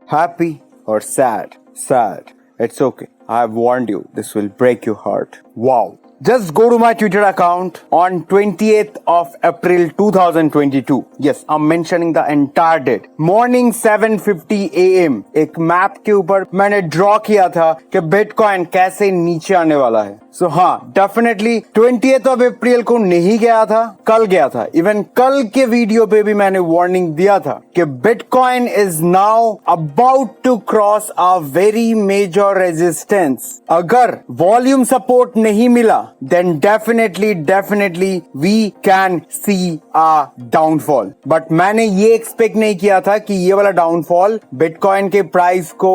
Happy or sad? Sad. It's okay. I have warned you. This will break your heart. Wow. Just go to my Twitter account on 20th of April 2022. Yes, I'm mentioning the entire date. Morning 7:50 AM एक map के ऊपर मैंने draw किया था कि bitcoin कैसे नीचे आने वाला है. सो हाँ, डेफिनेटली 20th of April को नहीं गया था, कल गया था. इवन कल के वीडियो पे भी मैंने वार्निंग दिया था कि bitcoin is now about to cross a very major resistance. अगर वॉल्यूम सपोर्ट नहीं मिला then definitely we can see a downfall. But मैंने ये एक्सपेक्ट नहीं किया था कि ये वाला डाउनफॉल बिटकॉइन के प्राइस को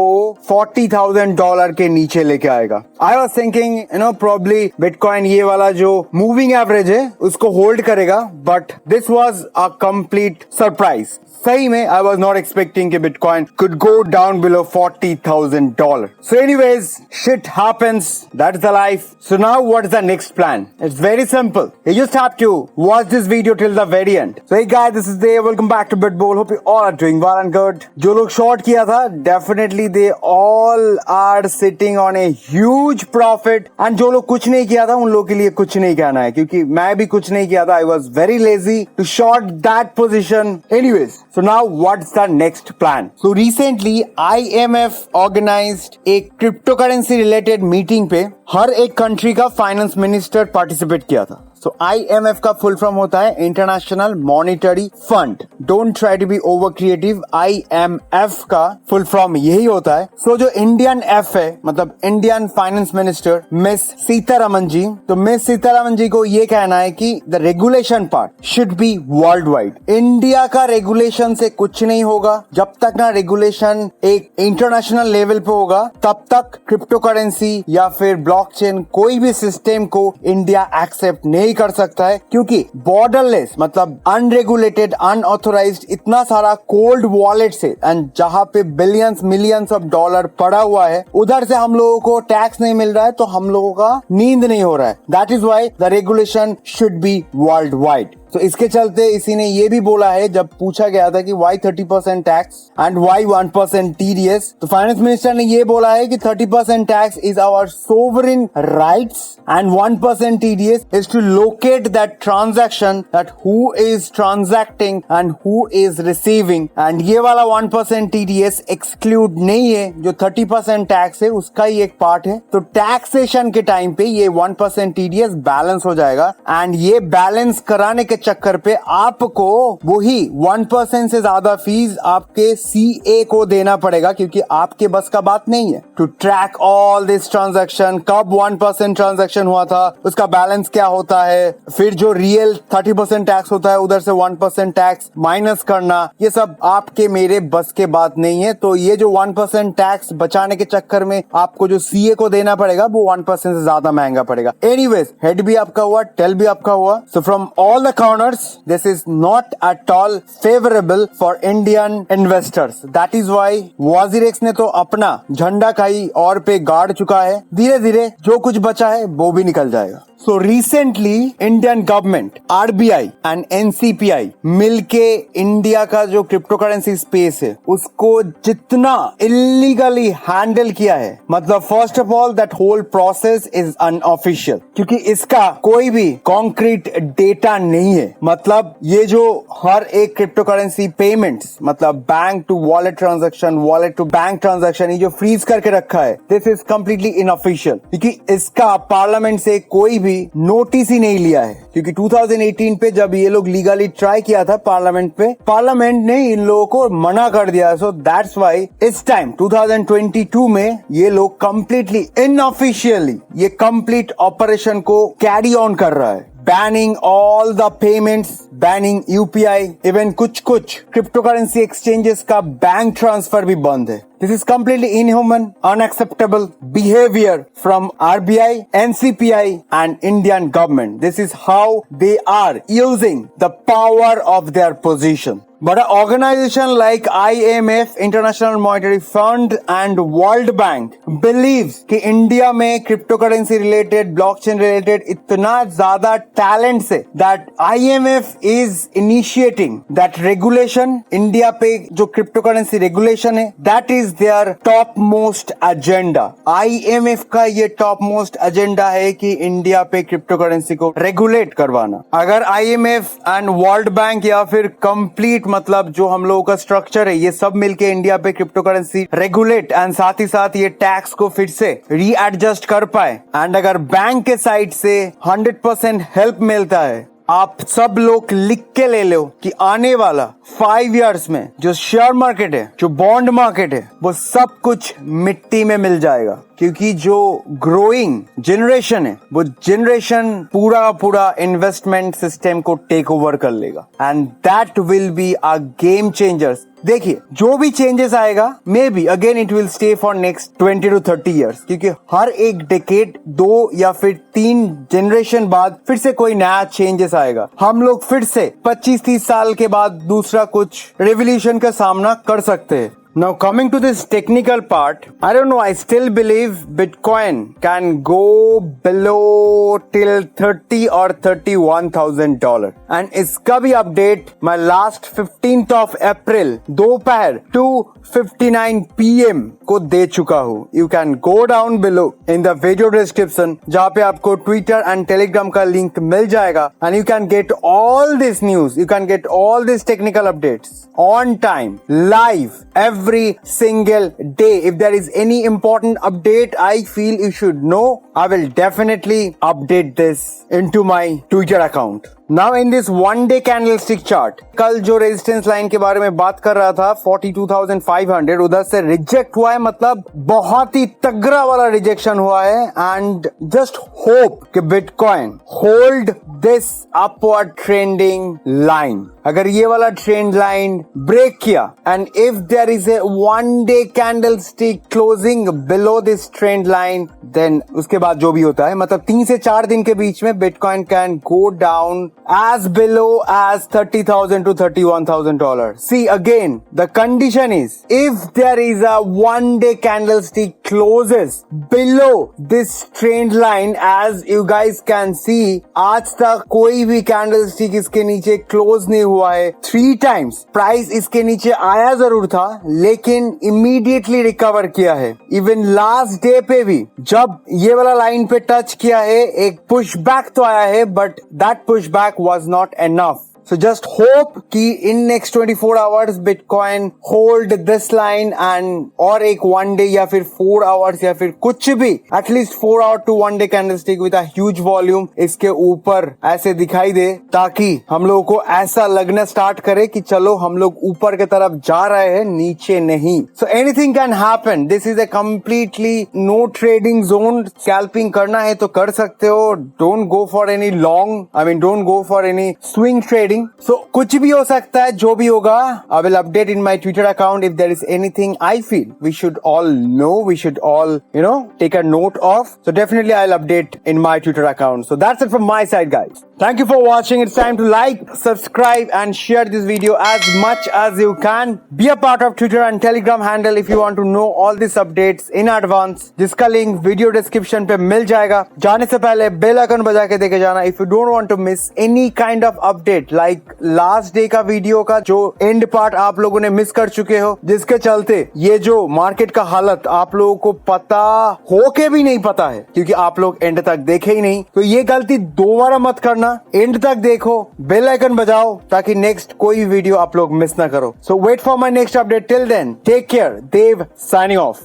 $40,000 के नीचे लेके आएगा. I was thinking, probably bitcoin ये वाला जो मूविंग एवरेज है उसको होल्ड करेगा, but this was a complete surprise. सही में I was not expecting कि Bitcoin could go down below $40,000. So anyways, shit happens. That's the life. So now what is the next plan? It's very simple. You just have to watch this video till the very end. So hey guys, this is Dave. Welcome back to BitBull. Hope you all are doing well and good. जो लोग short किया था, definitely they all are sitting on a huge profit. And जो लोग कुछ नहीं किया था, उन लोगों के लिए कुछ नहीं कहना है, क्योंकि मैं भी कुछ नहीं किया था. I was very lazy to short that position. Anyways. So now what's the next plan? So recently IMF organized a cryptocurrency related meeting पे हर एक कंट्री का फाइनेंस मिनिस्टर पार्टिसिपेट किया था. So IMF का फुल फॉर्म होता है international monetary fund. Don't try to be over creative. IMF का full form यही होता है. So जो इंडियन एफ है, मतलब Indian finance minister Miss Sitharaman ji, तो मिस सीतारमन जी को ये कहना है कि the regulation part should be worldwide. India का रेगुलेशन से कुछ नहीं होगा. जब तक ना रेगुलेशन एक इंटरनेशनल लेवल पे होगा, तब तक क्रिप्टो करेंसी या फिर ब्लॉकचेन कोई भी सिस्टम को इंडिया एक्सेप्ट नहीं कर सकता है, क्योंकि बॉर्डरलेस मतलब अनरेगुलेटेड अनऑथोराइज्ड इतना सारा कोल्ड वॉलेट से एंड जहां पे बिलियंस मिलियंस ऑफ डॉलर पड़ा हुआ है, उधर से हम लोगों को टैक्स नहीं मिल रहा है, तो हम लोगों का नींद नहीं हो रहा है. That is why the regulation should be world wide. तो इसके चलते इसी ने ये भी बोला है, जब पूछा गया था कि why 30% tax and why 1% TDS, तो फाइनेंस मिनिस्टर ने ये बोला है कि 30% tax is our sovereign rights and 1% TDS is to locate that transaction, that who is transacting and who is receiving. And ये वाला 1% TDS एक्सक्लूड नहीं है. जो 30% टैक्स है उसका ही एक पार्ट है. तो टैक्सेशन के टाइम पे ये 1% TDS बैलेंस हो जाएगा, एंड ये बैलेंस कराने के चक्कर पे आपको वही 1% से ज्यादा फीस आपके CA को देना पड़ेगा, क्योंकि आपके बस का बात नहीं है to track all this transaction. कब 1% ट्रांजैक्शन हुआ था, उसका बैलेंस क्या होता है, फिर जो रियल 30% टैक्स होता है उधर से 1% टैक्स माइनस करना, ये सब आपके मेरे बस के बात नहीं है. तो ये जो 1% टैक्स बचाने के चक्कर में आपको जो CA को देना पड़ेगा वो 1% से ज्यादा महंगा पड़ेगा. एनीवेज, हेड भी आपका हुआ, टेल भी आपका हुआ. So from all the this is not at all favorable for Indian investors. That is why WazirX ने तो अपना झंडा कहीं और पे गाड़ चुका है. धीरे धीरे जो कुछ बचा है वो भी निकल जाएगा. So recently Indian government, RBI and NCPI मिलके इंडिया का जो क्रिप्टो करेंसी स्पेस है उसको जितना इलीगली हैंडल किया है, मतलब first of all that whole process is unofficial, क्योंकि इसका कोई भी कॉन्क्रीट डेटा नहीं है. मतलब ये जो हर एक क्रिप्टो करेंसी पेमेंट्स, मतलब bank to wallet transaction, wallet to bank transaction, ये जो फ्रीज करके रखा है, दिस इज कम्प्लीटली इनऑफिशियल, क्योंकि इसका पार्लियामेंट से कोई भी नोटिस ही नहीं लिया है. क्योंकि 2018 पे जब ये लोग लीगली ट्राई किया था पार्लियामेंट पे, पार्लियामेंट ने इन लोगों को मना कर दिया. सो दैट्स व्हाई इस टाइम 2022 में ये लोग कंप्लीटली इनऑफिशियली ये कंप्लीट ऑपरेशन को कैरी ऑन कर रहा है. Banning all the payments, banning UPI, even कुछ क्रिप्टो करेंसी एक्सचेंजेस का बैंक ट्रांसफर भी बंद है. This is completely inhuman, unacceptable behavior from RBI, NCPI and Indian government. This is how they are using the power of their position. But an organization like IMF, International Monetary Fund and World Bank believes कि India में crypto currency related, blockchain related इतना ज्यादा talent से that IMF is initiating that regulation. India पे जो crypto currency regulation है, that is their top most agenda. IMF का ये टॉप मोस्ट एजेंडा है कि इंडिया पे क्रिप्टो करेंसी को रेगुलेट करवाना. अगर IMF एंड वर्ल्ड बैंक या फिर कंप्लीट मतलब जो हम लोगों का स्ट्रक्चर है ये सब मिलके इंडिया पे क्रिप्टो करेंसी रेगुलेट एंड साथ ही साथ ये टैक्स को फिर से रीएडजस्ट कर पाए एंड अगर बैंक के साइड से 100% हेल्प मिलता है, आप सब लोग लिख के ले लो कि आने वाला 5 इयर्स में जो शेयर मार्केट है, जो बॉन्ड मार्केट है, वो सब कुछ मिट्टी में मिल जाएगा. क्योंकि जो ग्रोइंग जनरेशन है वो जनरेशन पूरा इन्वेस्टमेंट सिस्टम को टेक ओवर कर लेगा and that will be a game changers. देखिए जो भी चेंजेस आएगा may be again it will stay for next 20 to 30 years, क्योंकि हर एक डेकेड 2 या फिर 3 जनरेशन बाद फिर से कोई नया चेंजेस आएगा. हम लोग फिर से 25-30 साल के बाद दूसरा कुछ रेवोल्यूशन का सामना कर सकते हैं. Now coming to this technical part, I don't know, I still believe Bitcoin can go below till 30 or $31,000. And इसका भी update my last 15th of April दोपहर 2:59 PM को दे चुका हूँ. You can go down below in the video description जहाँ पे आपको Twitter and Telegram का link मिल जाएगा and you can get all this news, you can get all these technical updates on time, live, every single day. If there is any important update I feel you should know, I will definitely update this into my Twitter account. Now in this one day candlestick chart, कल जो resistance line के बारे में बात कर रहा था 42,500 उधर से रिजेक्ट हुआ है, मतलब बहुत ही तगड़ा वाला रिजेक्शन हुआ है एंड जस्ट होप कि bitcoin hold this upward trending line. अगर ये वाला ट्रेंड लाइन ब्रेक किया and if there is a one day candlestick closing below this trend line, then उसके बाद जो भी होता है मतलब 3 से 4 दिन के बीच में bitcoin can go down as below as $30,000 to $31,000. See again, the condition is if there is a one day candlestick closes below this trend line, as you guys can see, आज तक कोई भी candlestick इसके नीचे close नहीं हुआ है. 3 times price इसके नीचे आया जरूर था लेकिन immediately recover किया है. Even last day पे भी जब ये वाला लाइन पे टच किया है एक पुश बैक तो आया है, but that push back was not enough. So just hope कि in next 24 hours Bitcoin hold this line and और एक one day या फिर 4 hours या फिर कुछ भी at least 4 hour to 1 day candlestick with a huge volume इसके ऊपर ऐसे दिखाई दे, ताकि हम लोगों को ऐसा लगना स्टार्ट करे कि चलो हम लोग ऊपर के तरफ जा रहे हैं, नीचे नहीं. So anything can happen. This is a completely no trading zone. Scalping करना है तो कर सकते हो. Don't go for any don't go for any swing trading. So कुछ भी हो सकता है, जो भी होगा I will update in my Twitter account if there is anything I feel we should all know, we should all take a note of. So definitely I'll update in my Twitter account. So that's it from my side, guys. Thank you for watching. It's time to like, subscribe and share this video as much as you can. Be a part of Twitter and Telegram handle if you want to know all these updates in advance, जिसका link video description पे मिल जाएगा. जाने से पहले bell icon बजा के देखे जाना if you don't want to miss any kind of update like last day का वीडियो का जो एंड पार्ट आप लोगों ने मिस कर चुके हो, जिसके चलते ये जो मार्केट का हालत आप लोगों को पता होके भी नहीं पता है क्योंकि आप लोग एंड तक देखे ही नहीं. तो ये गलती दोबारा मत करना, एंड तक देखो, बेल आइकन बजाओ ताकि नेक्स्ट कोई वीडियो आप लोग मिस ना करो. So wait for my next update. Till then take care. Dev signing of.